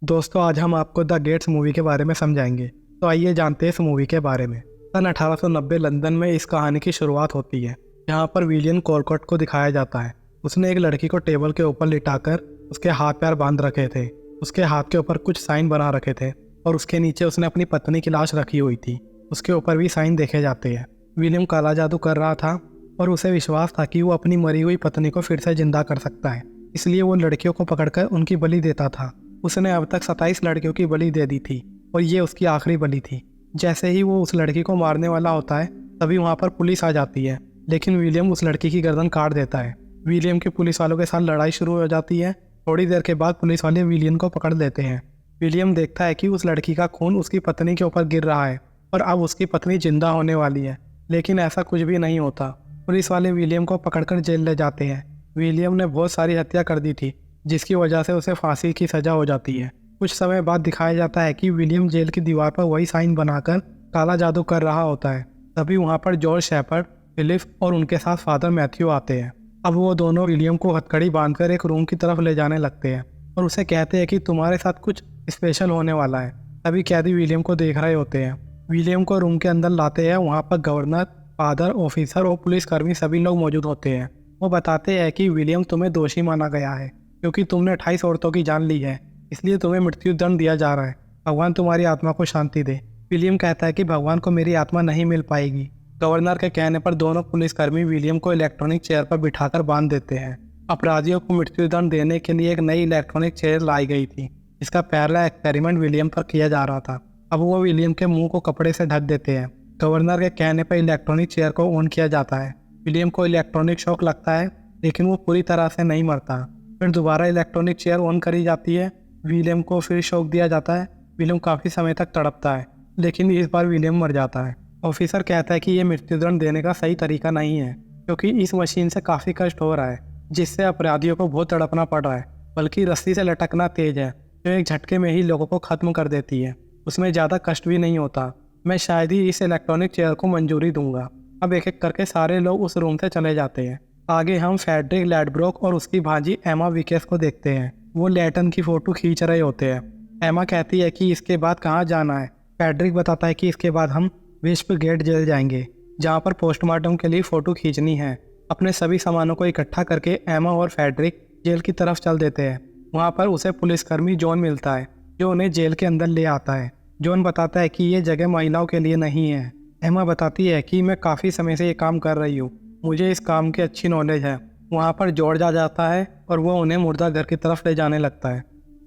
दोस्तों, आज हम आपको द गेट्स मूवी के बारे में समझाएंगे। तो आइए जानते हैं इस मूवी के बारे में। सन 1890 लंदन में इस कहानी की शुरुआत होती है। यहाँ पर विलियम कॉलकॉट को दिखाया जाता है। उसने एक लड़की को टेबल के ऊपर लिटाकर उसके हाथ पैर बांध रखे थे। उसके हाथ के ऊपर कुछ साइन बना रखे थे और उसके नीचे उसने अपनी पत्नी की लाश रखी हुई थी। उसके ऊपर भी साइन देखे जाते हैं। विलियम काला जादू कर रहा था और उसे विश्वास था कि वो अपनी मरी हुई पत्नी को फिर से जिंदा कर सकता है। इसलिए वो लड़कियों को पकड़कर उनकी बलि देता था। उसने अब तक 27 लड़कियों की बलि दे दी थी और ये उसकी आखिरी बलि थी। जैसे ही वो उस लड़की को मारने वाला होता है तभी वहाँ पर पुलिस आ जाती है, लेकिन विलियम उस लड़की की गर्दन काट देता है। विलियम की पुलिस वालों के साथ लड़ाई शुरू हो जाती है। थोड़ी देर के बाद पुलिस वाले विलियम को पकड़ लेते हैं। विलियम देखता है कि उस लड़की का खून उसकी पत्नी के ऊपर गिर रहा है और अब उसकी पत्नी जिंदा होने वाली है, लेकिन ऐसा कुछ भी नहीं होता। पुलिस वाले विलियम को पकड़कर जेल ले जाते हैं। विलियम ने बहुत सारी हत्या कर दी थी, जिसकी वजह से उसे फांसी की सजा हो जाती है। कुछ समय बाद दिखाया जाता है कि विलियम जेल की दीवार पर वही साइन बनाकर काला जादू कर रहा होता है। तभी वहाँ पर जॉर्ज शेपर्ड, फिलिप और उनके साथ फादर मैथ्यू आते हैं। अब वो दोनों विलियम को हथकड़ी बांधकर एक रूम की तरफ ले जाने लगते हैं और उसे कहते हैं कि तुम्हारे साथ कुछ स्पेशल होने वाला है। तभी कैदी विलियम को देख रहे होते हैं। विलियम को रूम के अंदर लाते हैं। वहाँ पर गवर्नर, फादर, ऑफिसर और पुलिसकर्मी सभी लोग मौजूद होते हैं। वो बताते हैं कि विलियम तुम्हें दोषी माना गया है क्योंकि तुमने 28 औरतों की जान ली है, इसलिए तुम्हें मृत्यु दंड दिया जा रहा है। भगवान तुम्हारी आत्मा को शांति दे। विलियम कहता है कि भगवान को मेरी आत्मा नहीं मिल पाएगी। गवर्नर के कहने पर दोनों पुलिसकर्मी विलियम को इलेक्ट्रॉनिक चेयर पर बिठाकर बांध देते हैं। अपराधियों को मृत्यु दंड देने के लिए एक नई इलेक्ट्रॉनिक चेयर लाई गई थी, जिसका पहला एक्सपेरिमेंट विलियम पर किया जा रहा था। अब वो विलियम के मुंह को कपड़े से ढक देते हैं। गवर्नर के कहने पर इलेक्ट्रॉनिक चेयर को ऑन किया जाता है। विलियम को इलेक्ट्रॉनिक शॉक लगता है, लेकिन वो पूरी तरह से नहीं मरता। फिर दोबारा इलेक्ट्रॉनिक चेयर ऑन करी जाती है। विलियम को फिर शॉक दिया जाता है। विलियम काफ़ी समय तक तड़पता है, लेकिन इस बार विलियम मर जाता है। ऑफिसर कहता है कि ये मृत्युदंड देने का सही तरीका नहीं है, क्योंकि इस मशीन से काफ़ी कष्ट हो रहा है, जिससे अपराधियों को बहुत तड़पना पड़ रहा है। बल्कि रस्सी से लटकना तेज है, जो एक झटके में ही लोगों को ख़त्म कर देती है। उसमें ज़्यादा कष्ट भी नहीं होता। मैं शायद ही इस इलेक्ट्रॉनिक चेयर को मंजूरी दूंगा। अब एक एक करके सारे लोग उस रूम से चले जाते हैं। आगे हम फ्रेडरिक लैडब्रोक और उसकी भांजी एमा विकेस को देखते हैं। वो लैटन की फ़ोटो खींच रहे होते हैं। एमा कहती है कि इसके बाद कहाँ जाना है। फ्रेडरिक बताता है कि इसके बाद हम विश्व गेट जेल जाएंगे, जहाँ पर पोस्टमार्टम के लिए फ़ोटो खींचनी है। अपने सभी सामानों को इकट्ठा करके एमा और फ्रेडरिक जेल की तरफ चल देते हैं। वहाँ पर उसे पुलिसकर्मी जॉन मिलता है, जो उन्हें जेल के अंदर ले आता है। जॉन बताता है कि ये जगह महिलाओं के लिए नहीं है। एमा बताती है कि मैं काफ़ी समय से ये काम कर रही हूँ, मुझे इस काम की अच्छी नॉलेज है। वहाँ पर जॉर्ज आ जाता है और वो उन्हें मुर्दा घर की तरफ ले जाने लगता है।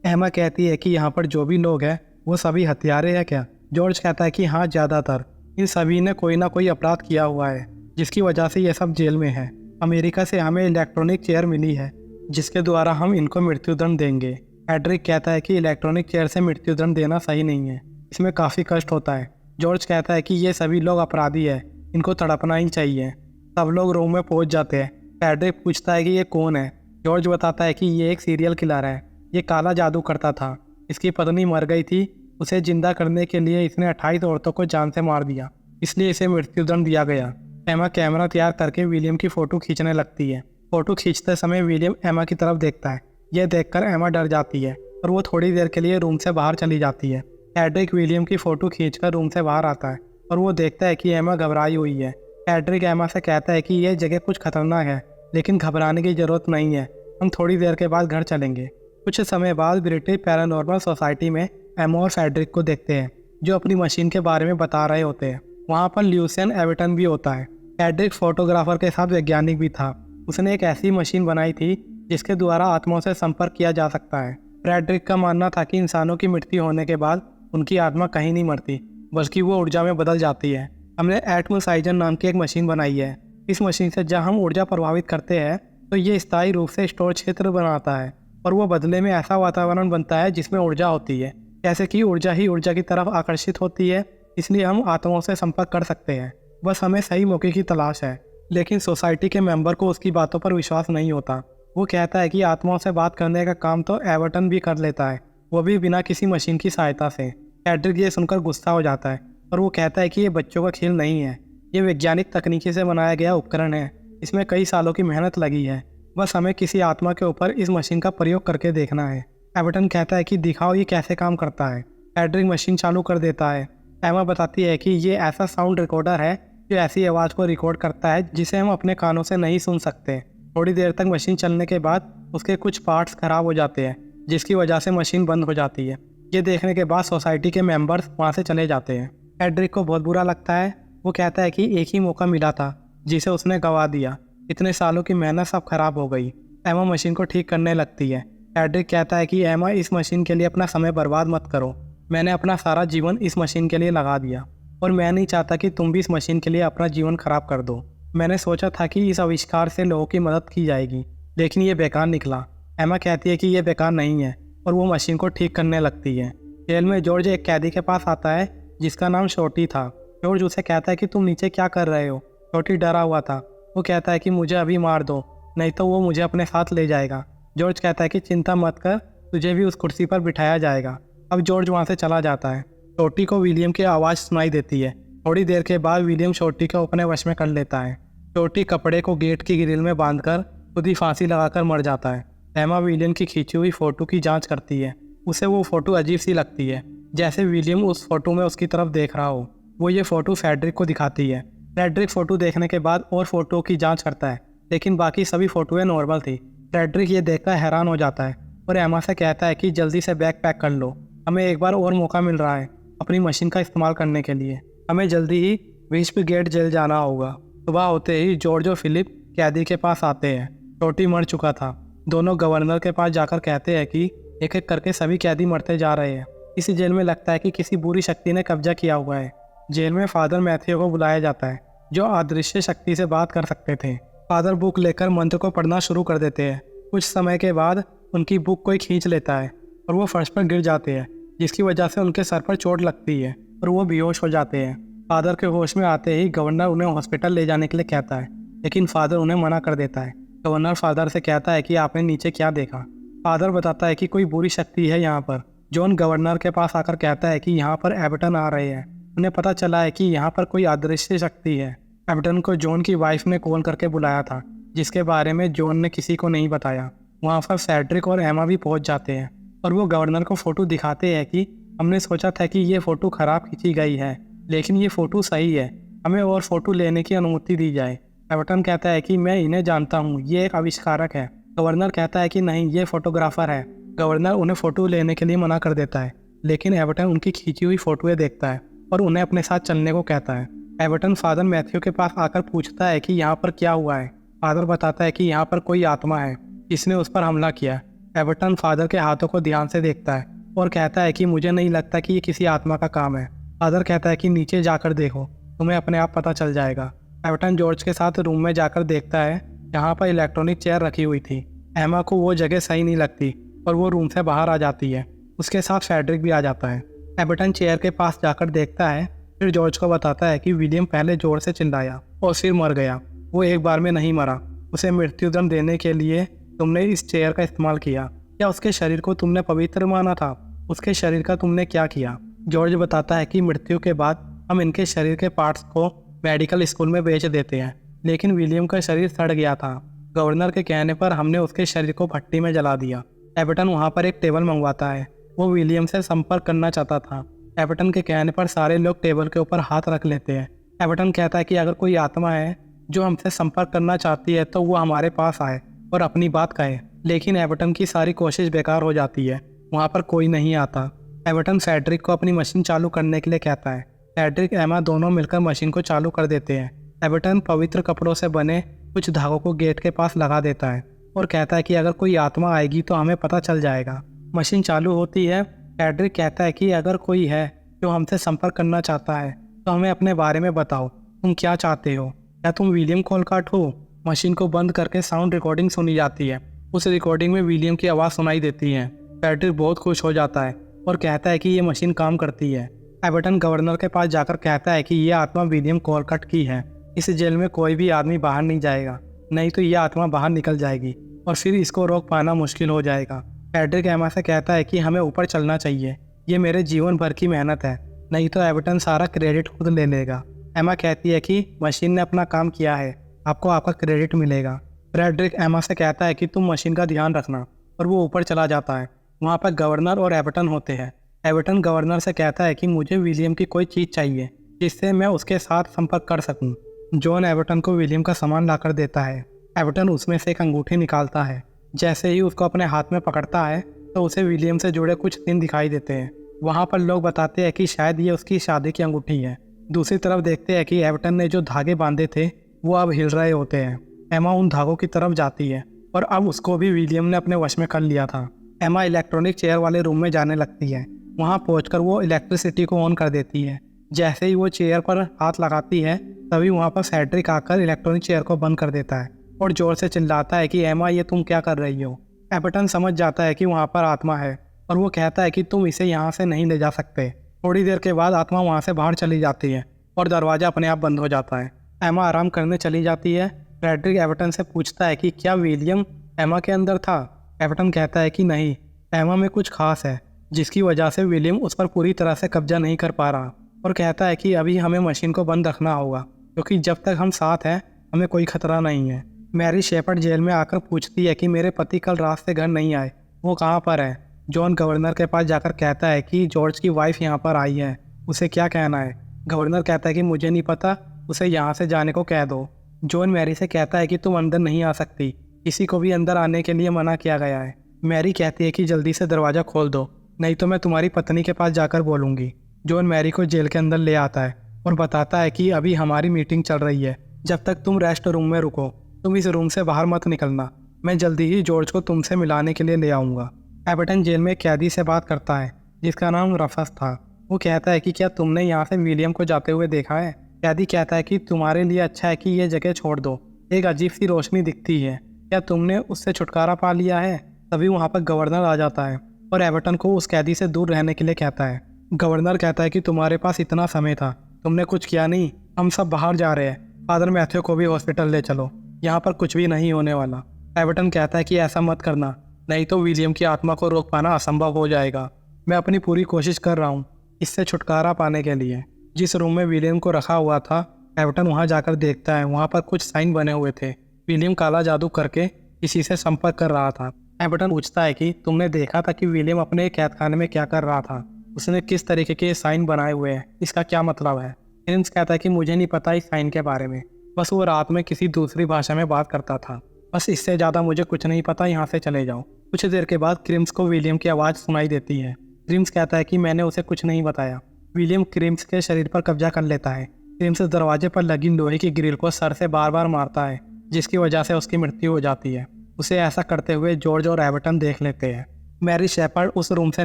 एमा कहती है कि यहाँ पर जो भी लोग हैं वो सभी हत्यारे हैं क्या? जॉर्ज कहता है कि हाँ, ज़्यादातर। इन सभी ने कोई ना कोई अपराध किया हुआ है, जिसकी वजह से ये सब जेल में है। अमेरिका से हमें इलेक्ट्रॉनिक चेयर मिली है, जिसके द्वारा हम इनको मृत्युदंड देंगे। फ्रेडरिक कहता है कि इलेक्ट्रॉनिक चेयर से मृत्युदंड देना सही नहीं है, इसमें काफ़ी कष्ट होता है। जॉर्ज कहता है कि ये सभी लोग अपराधी है, इनको तड़पना ही चाहिए। सब लोग रूम में पहुंच जाते हैं। फ्रेडरिक पूछता है कि ये कौन है। जॉर्ज बताता है कि ये एक सीरियल किलर है। ये काला जादू करता था। इसकी पत्नी मर गई थी, उसे जिंदा करने के लिए इसने 28 औरतों को जान से मार दिया, इसलिए इसे मृत्युदंड दिया गया। एमा कैमरा तैयार करके विलियम की फ़ोटो खींचने लगती है। फ़ोटो खींचते समय विलियम एमा की तरफ देखता है। यह देखकर एमा डर जाती है और वो थोड़ी देर के लिए रूम से बाहर चली जाती है। फ्रेडरिक विलियम की फ़ोटो खींचकर रूम से बाहर आता है और वो देखता है कि एमा घबराई हुई है। फ्रेडरिक एमा से कहता है कि यह जगह कुछ खतरनाक है, लेकिन घबराने की ज़रूरत नहीं है, हम थोड़ी देर के बाद घर चलेंगे। कुछ समय बाद ब्रिटिश पैरानॉर्मल सोसाइटी में एमा और फ्रेडरिक को देखते हैं, जो अपनी मशीन के बारे में बता रहे होते हैं। वहाँ पर ल्यूसियन एवर्टन भी होता है। फ्रेडरिक फोटोग्राफर के साथ वैज्ञानिक भी था। उसने एक ऐसी मशीन बनाई थी जिसके द्वारा आत्माओं से संपर्क किया जा सकता है। फ्रेडरिक का मानना था कि इंसानों की मृत्यु होने के बाद उनकी आत्मा कहीं नहीं मरती, बल्कि वो ऊर्जा में बदल जाती है। हमने एटमोसाइजन नाम की एक मशीन बनाई है। इस मशीन से जब हम ऊर्जा प्रभावित करते हैं तो ये स्थायी रूप से स्टोर क्षेत्र बनाता है और वो बदले में ऐसा वातावरण बनता है जिसमें ऊर्जा होती है। जैसे कि ऊर्जा ही ऊर्जा की तरफ आकर्षित होती है, इसलिए हम आत्माओं से संपर्क कर सकते हैं। बस हमें सही मौके की तलाश है। लेकिन सोसाइटी के मेंबर को उसकी बातों पर विश्वास नहीं होता। वो कहता है कि आत्माओं से बात करने का काम तो एवर्टन भी कर लेता है, वो भी बिना किसी मशीन की सहायता से। फ्रेडरिक ये सुनकर गुस्सा हो जाता है और वो कहता है कि ये बच्चों का खेल नहीं है, ये वैज्ञानिक तकनीकी से बनाया गया उपकरण है। इसमें कई सालों की मेहनत लगी है, बस हमें किसी आत्मा के ऊपर इस मशीन का प्रयोग करके देखना है। एबर्टन कहता है कि दिखाओ ये कैसे काम करता है। फ्रेडरिक मशीन चालू कर देता है। एमा बताती है कि ये ऐसा साउंड रिकॉर्डर है जो ऐसी आवाज़ को रिकॉर्ड करता है जिसे हम अपने कानों से नहीं सुन सकते। थोड़ी देर तक मशीन चलने के बाद उसके कुछ पार्ट्स खराब हो जाते हैं, जिसकी वजह से मशीन बंद हो जाती है। ये देखने के बाद सोसाइटी के मेंबर्स वहाँ से चले जाते हैं। फ्रेडरिक को बहुत बुरा लगता है। वो कहता है कि एक ही मौका मिला था जिसे उसने गंवा दिया। इतने सालों की मेहनत सब खराब हो गई। एमा मशीन को ठीक करने लगती है। फ्रेडरिक कहता है कि एमा, इस मशीन के लिए अपना समय बर्बाद मत करो। मैंने अपना सारा जीवन इस मशीन के लिए लगा दिया और मैं नहीं चाहता कि तुम भी इस मशीन के लिए अपना जीवन खराब कर दो। मैंने सोचा था कि इस आविष्कार से लोगों की मदद की जाएगी, लेकिन ये बेकार निकला। एमा कहती है कि ये बेकार नहीं है और वो मशीन को ठीक करने लगती है। जेल में जॉर्ज एक कैदी के पास आता है जिसका नाम शॉर्टी था। जॉर्ज उसे कहता है कि तुम नीचे क्या कर रहे हो। शॉर्टी डरा हुआ था। वो कहता है कि मुझे अभी मार दो, नहीं तो वो मुझे अपने साथ ले जाएगा। जॉर्ज कहता है कि चिंता मत कर, तुझे भी उस कुर्सी पर बिठाया जाएगा। अब जॉर्ज वहाँ से चला जाता है। शॉर्टी को विलियम की आवाज़ सुनाई देती है। थोड़ी देर के बाद विलियम शॉर्टी को अपने वश में कर लेता है। शॉर्टी कपड़े को गेट की ग्रिल में बांधकर खुद ही फांसी लगाकर मर जाता है। एमा विलियम की खींची हुई फ़ोटो की जांच करती है। उसे वो फ़ोटो अजीब सी लगती है, जैसे विलियम उस फोटो में उसकी तरफ देख रहा हो। वो ये फ़ोटो फ्रेडरिक को दिखाती है। फ्रेडरिक फ़ोटो देखने के बाद और फोटो की जाँच करता है, लेकिन बाकी सभी फ़ोटोएँ नॉर्मल थी। फ्रेडरिक ये देखकर हैरान हो जाता है और एमा से कहता है कि जल्दी से बैग पैक कर लो, हमें एक बार और मौका मिल रहा है अपनी मशीन का इस्तेमाल करने के लिए। हमें जल्दी ही विस्प गेट जेल जाना होगा। सुबह होते ही जॉर्ज और फिलिप कैदी के पास आते हैं। शॉर्टी मर चुका था। दोनों गवर्नर के पास जाकर कहते हैं कि एक एक करके सभी कैदी मरते जा रहे हैं। इसी जेल में लगता है कि किसी बुरी शक्ति ने कब्जा किया हुआ है। जेल में फादर मैथ्यू को बुलाया जाता है, जो अदृश्य शक्ति से बात कर सकते थे। फादर बुक लेकर मंत्र को पढ़ना शुरू कर देते हैं। कुछ समय के बाद उनकी बुक कोई खींच लेता है और वो फर्श पर गिर जाते हैं, जिसकी वजह से उनके सर पर चोट लगती है और वो बेहोश हो जाते हैं। फादर के होश में आते ही गवर्नर उन्हें हॉस्पिटल ले जाने के लिए कहता है, लेकिन फादर उन्हें मना कर देता है। गवर्नर फादर से कहता है कि आपने नीचे क्या देखा। फादर बताता है कि कोई बुरी शक्ति है यहाँ पर। जॉन गवर्नर के पास आकर कहता है कि यहाँ पर एबर्टन आ रहे हैं। उन्हें पता चला है कि यहाँ पर कोई अदृश्य शक्ति है। एबर्टन को जॉन की वाइफ ने कॉल करके बुलाया था, जिसके बारे में जॉन ने किसी को नहीं बताया। वहाँ पर फ्रेडरिक और एमा भी पहुँच जाते हैं और वो गवर्नर को फ़ोटो दिखाते हैं कि हमने सोचा था कि ये फ़ोटो ख़राब खींची गई है, लेकिन ये फ़ोटो सही है, हमें और फ़ोटो लेने की अनुमति दी जाए। एबर्टन कहता है कि मैं इन्हें जानता हूँ, ये एक आविष्कारक है। गवर्नर कहता है कि नहीं, ये फ़ोटोग्राफ़र है। गवर्नर उन्हें फ़ोटो लेने के लिए मना कर देता है, लेकिन एबर्टन उनकी खींची हुई फ़ोटोएँ देखता है और उन्हें अपने साथ चलने को कहता है। एबर्टन फादर मैथ्यू के पास आकर पूछता है कि यहाँ पर क्या हुआ है। फादर बताता है कि यहाँ पर कोई आत्मा है जिसने उस पर हमला किया। एबर्टन फादर के हाथों को ध्यान से देखता है और कहता है कि मुझे नहीं लगता कि ये किसी आत्मा का काम है। फादर कहता है कि नीचे जाकर देखो, तुम्हें अपने आप पता चल जाएगा। एबर्टन जॉर्ज के साथ रूम में जाकर देखता है जहाँ पर इलेक्ट्रॉनिक चेयर रखी हुई थी। एमा को वो जगह सही नहीं लगती और वो रूम से बाहर आ जाती है। उसके साथ फ्रेडरिक भी आ जाता है। एबर्टन चेयर के पास जाकर देखता है, फिर जॉर्ज को बताता है कि विलियम पहले जोर से चिल्लाया और फिर मर गया। वो एक बार में नहीं मरा, उसे मृत्युदंड देने के लिए तुमने इस चेयर का इस्तेमाल किया। क्या उसके शरीर को तुमने पवित्र माना था? उसके शरीर का तुमने क्या किया? जॉर्ज बताता है कि मृत्यु के बाद हम इनके शरीर के पार्ट्स को मेडिकल स्कूल में बेच देते हैं, लेकिन विलियम का शरीर सड़ गया था। गवर्नर के कहने पर हमने उसके शरीर को भट्टी में जला दिया। एबर्टन वहाँ पर एक टेबल मंगवाता है। वो विलियम से संपर्क करना चाहता था। एबर्टन के कहने पर सारे लोग टेबल के ऊपर हाथ रख लेते हैं। एबर्टन कहता है कि अगर कोई आत्मा है जो हमसे संपर्क करना चाहती है तो वो हमारे पास आए और अपनी बात कहे, लेकिन एबर्टन की सारी कोशिश बेकार हो जाती है। वहाँ पर कोई नहीं आता। एबर्टन फ्रेडरिक को अपनी मशीन चालू करने के लिए कहता है। फ्रेडरिक एमा दोनों मिलकर मशीन को चालू कर देते हैं। एबर्टन पवित्र कपड़ों से बने कुछ धागों को गेट के पास लगा देता है और कहता है कि अगर कोई आत्मा आएगी तो हमें पता चल जाएगा। मशीन चालू होती है। फ्रेडरिक कहता है कि अगर कोई है जो हमसे संपर्क करना चाहता है तो हमें अपने बारे में बताओ, तुम क्या चाहते हो? क्या तुम विलियम कॉलकार्ट हो? मशीन को बंद करके साउंड रिकॉर्डिंग सुनी जाती है। उस रिकॉर्डिंग में विलियम की आवाज़ सुनाई देती है। फ्रेडरिक बहुत खुश हो जाता है और कहता है कि ये मशीन काम करती है। एबर्टन गवर्नर के पास जाकर कहता है कि ये आत्मा विलियम कॉलकार्ट की है। इस जेल में कोई भी आदमी बाहर नहीं जाएगा, नहीं तो यह आत्मा बाहर निकल जाएगी और फिर इसको रोक पाना मुश्किल हो जाएगा। फ्रेडरिक एमा से कहता है कि हमें ऊपर चलना चाहिए, ये मेरे जीवन भर की मेहनत है, नहीं तो एबर्टन सारा क्रेडिट खुद ले लेगा। एमा कहती है कि मशीन ने अपना काम किया है, आपको आपका क्रेडिट मिलेगा। फ्रेडरिक एमा से कहता है कि तुम मशीन का ध्यान रखना और वो ऊपर चला जाता है। वहाँ पर गवर्नर और एवर्टन होते हैं। एवर्टन गवर्नर से कहता है कि मुझे विलियम की कोई चीज़ चाहिए जिससे मैं उसके साथ संपर्क कर सकूं। जॉन एवर्टन को विलियम का सामान लाकर देता है। एवर्टन उसमें से एक अंगूठी निकालता है। जैसे ही उसको अपने हाथ में पकड़ता है तो उसे विलियम से जुड़े कुछ दिन दिखाई देते हैं। वहाँ पर लोग बताते हैं कि शायद ये उसकी शादी की अंगूठी है। दूसरी तरफ देखते हैं कि एवर्टन ने जो धागे बांधे थे वो अब हिल रहे होते हैं। एमा उन धागों की तरफ जाती है और अब उसको भी विलियम ने अपने वश में कर लिया था। एमा इलेक्ट्रॉनिक चेयर वाले रूम में जाने लगती है। वहाँ पहुंचकर वो इलेक्ट्रिसिटी को ऑन कर देती है। जैसे ही वो चेयर पर हाथ लगाती है तभी वहाँ पर सेड्रिक आकर इलेक्ट्रॉनिक चेयर को बंद कर देता है और जोर से चिल्लाता है कि एमा ये तुम क्या कर रही हो। एवर्टन समझ जाता है कि वहाँ पर आत्मा है और वो कहता है कि तुम इसे यहाँ से नहीं ले जा सकते। थोड़ी देर के बाद आत्मा वहाँ से बाहर चली जाती है और दरवाज़ा अपने आप बंद हो जाता है। एमा आराम करने चली जाती है। फ्रेडरिक एवर्टन से पूछता है कि क्या विलियम एमा के अंदर था। एवर्टन कहता है कि नहीं, एमा में कुछ खास है जिसकी वजह से विलियम उस पर पूरी तरह से कब्जा नहीं कर पा रहा और कहता है कि अभी हमें मशीन को बंद रखना होगा क्योंकि जब तक हम साथ हैं हमें कोई खतरा नहीं है। मैरी शेपर्ड जेल में आकर पूछती है कि मेरे पति कल रात से घर नहीं आए, वो कहाँ पर है। जॉन गवर्नर के पास जाकर कहता है कि जॉर्ज की वाइफ यहाँ पर आई है, उसे क्या कहना है। गवर्नर कहता है कि मुझे नहीं पता, उसे यहाँ से जाने को कह दो। जॉन मैरी से कहता है कि तुम अंदर नहीं आ सकती, किसी को भी अंदर आने के लिए मना किया गया है। मैरी कहती है कि जल्दी से दरवाज़ा खोल दो नहीं तो मैं तुम्हारी पत्नी के पास जाकर बोलूँगी। जॉन मैरी को जेल के अंदर ले आता है और बताता है कि अभी हमारी मीटिंग चल रही है, जब तक तुम रेस्ट रूम में रुको, तुम इस रूम से बाहर मत निकलना, मैं जल्दी ही जॉर्ज को तुमसे मिलाने के लिए ले आऊँगा। एवर्टन जेल में कैदी से बात करता है जिसका नाम रफस था। वो कहता है कि क्या तुमने यहाँ से विलियम को जाते हुए देखा है। कैदी कहता है कि तुम्हारे लिए अच्छा है कि ये जगह छोड़ दो, एक अजीब सी रोशनी दिखती है, क्या तुमने उससे छुटकारा पा लिया है। तभी वहाँ पर गवर्नर आ जाता है और एवर्टन को उस कैदी से दूर रहने के लिए कहता है। गवर्नर कहता है कि तुम्हारे पास इतना समय था, तुमने कुछ किया नहीं, हम सब बाहर जा रहे हैं, फादर मैथ्यू को भी हॉस्पिटल ले चलो, यहाँ पर कुछ भी नहीं होने वाला। एवर्टन कहता है कि ऐसा मत करना, नहीं तो विलियम की आत्मा को रोक पाना असंभव हो जाएगा। मैं अपनी पूरी कोशिश कर रहा हूँ इससे छुटकारा पाने के लिए। जिस रूम में विलियम को रखा हुआ था एवर्टन वहाँ जाकर देखता है, वहाँ पर कुछ साइन बने हुए थे। विलियम काला जादू करके किसी से संपर्क कर रहा था। एवर्टन पूछता है कि तुमने देखा था कि विलियम अपने कैदखाने में क्या कर रहा था, उसने किस तरीके के साइन बनाए हुए हैं, इसका क्या मतलब है। क्रिम्स कहता है कि मुझे नहीं पता इस साइन के बारे में, बस वो रात में किसी दूसरी भाषा में बात करता था, बस इससे ज़्यादा मुझे कुछ नहीं पता, यहाँ से चले जाओ। कुछ देर के बाद क्रिम्स को विलियम की आवाज़ सुनाई देती है। क्रिम्स कहता है कि मैंने उसे कुछ नहीं बताया। विलियम क्रिम्स के शरीर पर कब्जा कर लेता है। क्रिम्स दरवाजे पर लगी लोहे की ग्रिल को सर से बार बार मारता है जिसकी वजह से उसकी मृत्यु हो जाती है। उसे ऐसा करते हुए जॉर्ज और एवर्टन देख लेते हैं। मैरी शेपर्ड उस रूम से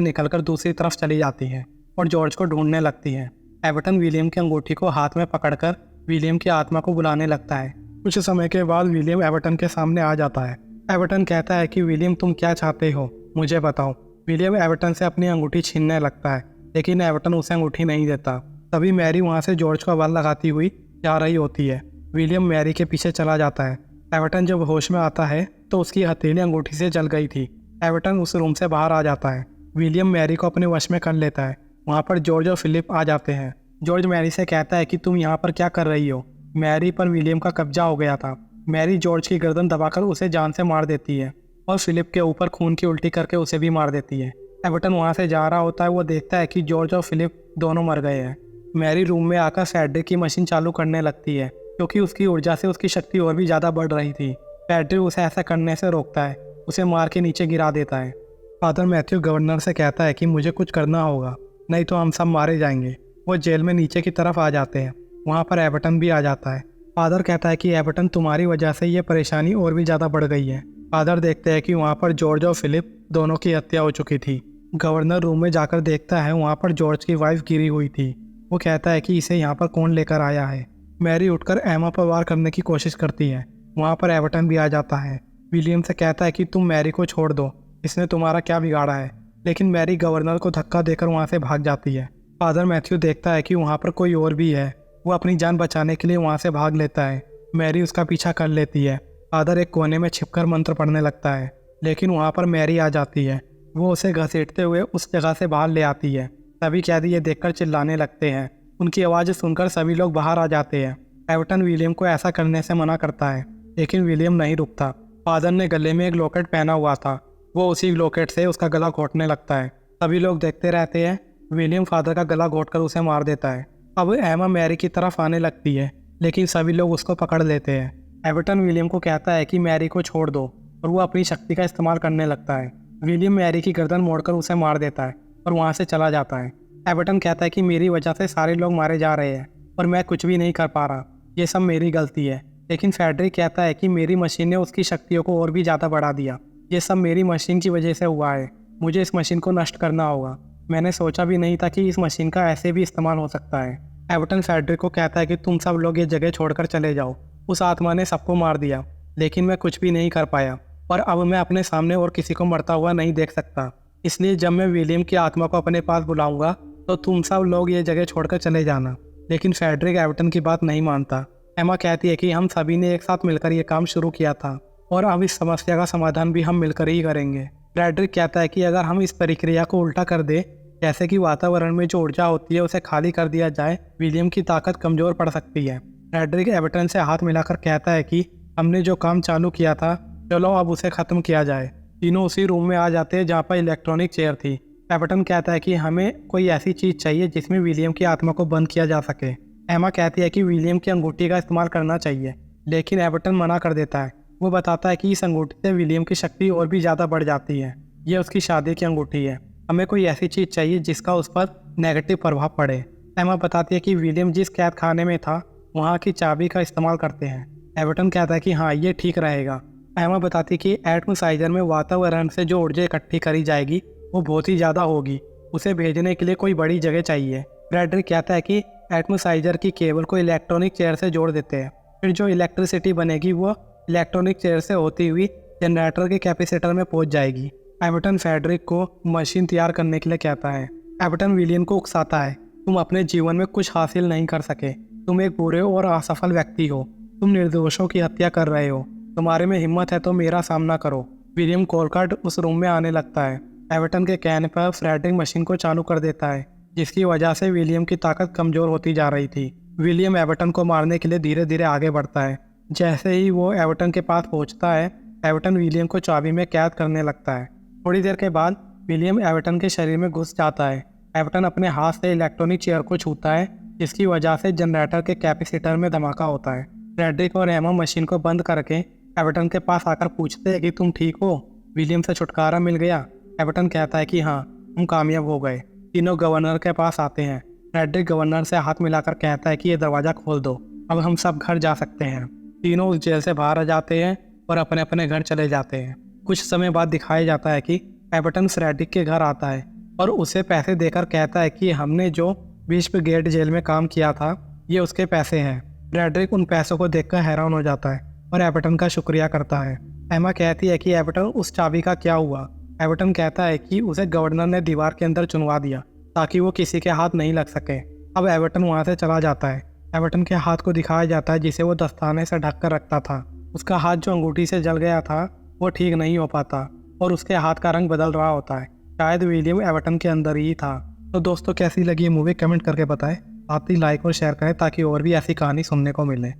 निकलकर दूसरी तरफ चली जाती है और जॉर्ज को ढूंढने लगती है। एवर्टन विलियम की अंगूठी को हाथ में पकड़कर विलियम की आत्मा को बुलाने लगता है। कुछ समय के बाद विलियम एवर्टन के सामने आ जाता है। एवर्टन कहता है कि विलियम तुम क्या चाहते हो, मुझे बताओ। विलियम एवर्टन से अपनी अंगूठी छीनने लगता है लेकिन एवर्टन उसे अंगूठी नहीं देता। तभी मैरी वहाँ से जॉर्ज को बल लगाती हुई जा रही होती है। विलियम मैरी के पीछे चला जाता है। एवर्टन जब होश में आता है तो उसकी हथेली अंगूठी से जल गई थी। एवर्टन उस रूम से बाहर आ जाता है। विलियम मैरी को अपने वश में कर लेता है। वहाँ पर जॉर्ज और फिलिप आ जाते हैं। जॉर्ज मैरी से कहता है कि तुम यहाँ पर क्या कर रही हो। मैरी पर विलियम का कब्जा हो गया था। मैरी जॉर्ज की गर्दन दबाकर उसे जान से मार देती है और फिलिप के ऊपर खून की उल्टी करके उसे भी मार देती है। एवर्टन वहाँ से जा रहा होता है। वो देखता है कि जॉर्ज और फिलिप दोनों मर गए हैं। मैरी रूम में आकर सेड्रिक की मशीन चालू करने लगती है क्योंकि उसकी ऊर्जा से उसकी शक्ति और भी ज़्यादा बढ़ रही थी। सेड्रिक उसे ऐसा करने से रोकता है, उसे मार के नीचे गिरा देता है। फादर मैथ्यू गवर्नर से कहता है कि मुझे कुछ करना होगा, नहीं तो हम सब मारे जाएंगे। वो जेल में नीचे की तरफ आ जाते हैं। वहाँ पर एवर्टन भी आ जाता है। फादर कहता है कि एवर्टन तुम्हारी वजह से ये परेशानी और भी ज़्यादा बढ़ गई है। फादर देखते हैं कि वहाँ पर जॉर्ज और फिलिप दोनों की हत्या हो चुकी थी। गवर्नर रूम में जाकर देखता है, वहाँ पर जॉर्ज की वाइफ गिरी हुई थी। वो कहता है कि इसे यहाँ पर कौन लेकर आया है। मैरी उठकर एमा पर वार करने की कोशिश करती है। वहाँ पर एवर्टन भी आ जाता है। विलियम से कहता है कि तुम मैरी को छोड़ दो, इसने तुम्हारा क्या बिगाड़ा है। लेकिन मैरी गवर्नर को धक्का देकर वहाँ से भाग जाती है। फादर मैथ्यू देखता है कि वहाँ पर कोई और भी है। वो अपनी जान बचाने के लिए वहाँ से भाग लेता है। मैरी उसका पीछा कर लेती है। फादर एक कोने में छिपकर मंत्र पढ़ने लगता है लेकिन वहाँ पर मैरी आ जाती है। वो उसे घसीटते हुए उस जगह से बाहर ले आती है। सभी कैदी ये देखकर चिल्लाने लगते हैं। उनकी आवाज़ सुनकर सभी लोग बाहर आ जाते हैं। एवर्टन विलियम को ऐसा करने से मना करता है लेकिन विलियम नहीं रुकता। फादर ने गले में एक लॉकेट पहना हुआ था वो उसी लॉकेट से उसका गला घोंटने लगता है। सभी लोग देखते रहते हैं। विलियम फादर का गला घोंटकर उसे मार देता है। अब एमा मैरी की तरफ आने लगती है, लेकिन सभी लोग उसको पकड़ लेते हैं। एवर्टन विलियम को कहता है कि मैरी को छोड़ दो, और वो अपनी शक्ति का इस्तेमाल करने लगता है। विलियम मैरी की गर्दन मोड़कर उसे मार देता है और वहाँ से चला जाता है। एवर्टन कहता है कि मेरी वजह से सारे लोग मारे जा रहे हैं और मैं कुछ भी नहीं कर पा रहा, ये सब मेरी गलती है। लेकिन फेडरिक कहता है कि मेरी मशीन ने उसकी शक्तियों को और भी ज़्यादा बढ़ा दिया, ये सब मेरी मशीन की वजह से हुआ है, मुझे इस मशीन को नष्ट करना होगा। मैंने सोचा भी नहीं था कि इस मशीन का ऐसे भी इस्तेमाल हो सकता है। एवर्टन फेडरिक को कहता है कि तुम सब लोग ये जगह छोड़कर चले जाओ, उस आत्मा ने सबको मार दिया, लेकिन मैं कुछ भी नहीं कर पाया और अब मैं अपने सामने और किसी को मरता हुआ नहीं देख सकता। इसलिए जब मैं विलियम की आत्मा को अपने पास बुलाऊंगा तो तुम सब लोग ये जगह छोड़कर चले जाना। लेकिन फेडरिक एवर्टन की बात नहीं मानता। एमा कहती है कि हम सभी ने एक साथ मिलकर ये काम शुरू किया था और अब इस समस्या का समाधान भी हम मिलकर ही करेंगे। फ्रेडरिक कहता है कि अगर हम इस प्रक्रिया को उल्टा कर दे, जैसे कि वातावरण में जो ऊर्जा होती है उसे खाली कर दिया जाए, विलियम की ताकत कमज़ोर पड़ सकती है। फ्रेडरिक एवर्टन से हाथ मिलाकर कहता है कि हमने जो काम चालू किया था, चलो अब उसे ख़त्म किया जाए। तीनों उसी रूम में आ जाते हैं जहाँ पर इलेक्ट्रॉनिक चेयर थी। एवर्टन कहता है कि हमें कोई ऐसी चीज़ चाहिए जिसमें विलियम की आत्मा को बंद किया जा सके। एमा कहती है कि विलियम की अंगूठी का इस्तेमाल करना चाहिए, लेकिन एवर्टन मना कर देता है। वो बताता है कि इस अंगूठी से विलियम की शक्ति और भी ज़्यादा बढ़ जाती है। ये उसकी शादी की अंगूठी है, हमें कोई ऐसी चीज़ चाहिए जिसका उस पर नेगेटिव प्रभाव पड़े। एमा बताती है कि विलियम जिस कैद खाने में था वहाँ की चाबी का इस्तेमाल करते हैं। एवर्टन कहता है कि हाँ, ये ठीक रहेगा। एमा बताती है कि एटमोसाइजर में वातावरण से जो ऊर्जा इकट्ठी करी जाएगी वो बहुत ही ज़्यादा होगी, उसे भेजने के लिए कोई बड़ी जगह चाहिए। फ्रेडरिक कहता है कि एटमोसाइजर की केबल को इलेक्ट्रॉनिक चेयर से जोड़ देते हैं, फिर जो इलेक्ट्रिसिटी बनेगी वो इलेक्ट्रॉनिक चेयर से होती हुई जनरेटर के कैपेसिटर में पहुंच जाएगी। एवर्टन फेडरिक को मशीन तैयार करने के लिए कहता है। एवर्टन विलियम को उकसाता है, तुम अपने जीवन में कुछ हासिल नहीं कर सके, तुम एक बुरे और असफल व्यक्ति हो, तुम निर्दोषों की हत्या कर रहे हो, तुम्हारे में हिम्मत है तो मेरा सामना करो। विलियम कोलकार्ट उस रूम में आने लगता है। एवर्टन के कहने पर फ्रेडरिक मशीन को चालू कर देता है, जिसकी वजह से विलियम की ताकत कमज़ोर होती जा रही थी। विलियम एवर्टन को मारने के लिए धीरे धीरे आगे बढ़ता है। जैसे ही वो एवर्टन के पास पहुंचता है, एवर्टन विलियम को चाबी में कैद करने लगता है। थोड़ी देर के बाद विलियम एवर्टन के शरीर में घुस जाता है। एवर्टन अपने हाथ से इलेक्ट्रॉनिक चेयर को छूता है, जिसकी वजह से जनरेटर के कैपेसिटर में धमाका होता है। फ्रेडरिक और एमा मशीन को बंद करके एवर्टन के पास आकर पूछते हैं कि तुम ठीक हो, विलियम से छुटकारा मिल गया। एवर्टन कहता है कि हाँ, हम कामयाब हो गए। तीनों गवर्नर के पास आते हैं। फ्रेडरिक गवर्नर से हाथ मिलाकर कहता है कि ये दरवाज़ा खोल दो, अब हम सब घर जा सकते हैं। तीनों उस जेल से बाहर आ जाते हैं और अपने अपने घर चले जाते हैं। कुछ समय बाद दिखाया जाता है कि एवर्टन फ्रेडरिक के घर आता है और उसे पैसे देकर कहता है कि हमने जो बिशप गेट जेल में काम किया था ये उसके पैसे हैं। फ्रेडरिक उन पैसों को देखकर हैरान हो जाता है और एवर्टन का शुक्रिया करता है। एमा कहती है कि एवर्टन उस चाबी का क्या हुआ। एवर्टन कहता है कि उसे गवर्नर ने दीवार के अंदर चुनवा दिया ताकि वो किसी के हाथ नहीं लग सके। अब एवर्टन वहाँ से चला जाता है। एवर्टन के हाथ को दिखाया जाता है जिसे वो दस्ताने से ढक कर रखता था। उसका हाथ जो अंगूठी से जल गया था वो ठीक नहीं हो पाता और उसके हाथ का रंग बदल रहा होता है। शायद विलियम एवर्टन के अंदर ही था। तो दोस्तों, कैसी लगी ये मूवी कमेंट करके बताएं। साथ ही लाइक और शेयर करें ताकि और भी ऐसी कहानी सुनने को मिले।